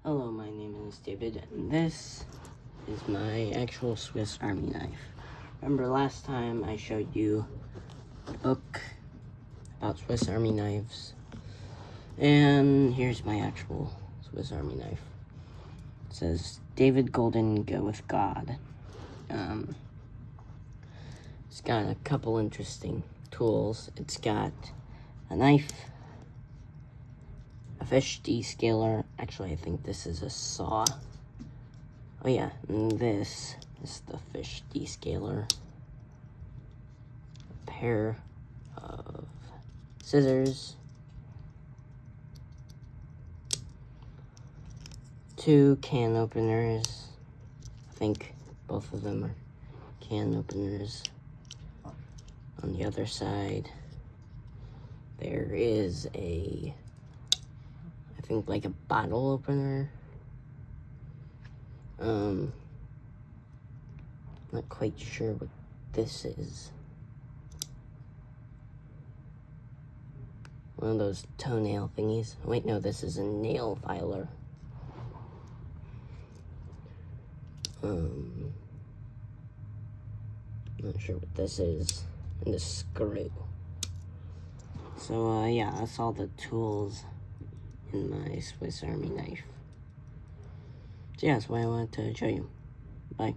Hello, my name is David, and this is my actual Swiss Army knife. Remember last time I showed you a book about Swiss Army knives, and here's my actual Swiss Army knife. It says, David Golden, go with God. It's got a couple interesting tools. It's got a knife, a fish descaler. Actually, I think this is a saw. Oh yeah, and this is the fish descaler. A pair of scissors. 2 can openers. I think both of them are can openers. On the other side, there is I think like a bottle opener. Not quite sure what this is. One of those toenail thingies. Wait, no, this is a nail filer. Not sure what this is. And a screw. So, yeah, that's all the tools in my Swiss Army knife. So, yeah, that's what I wanted to show you. Bye.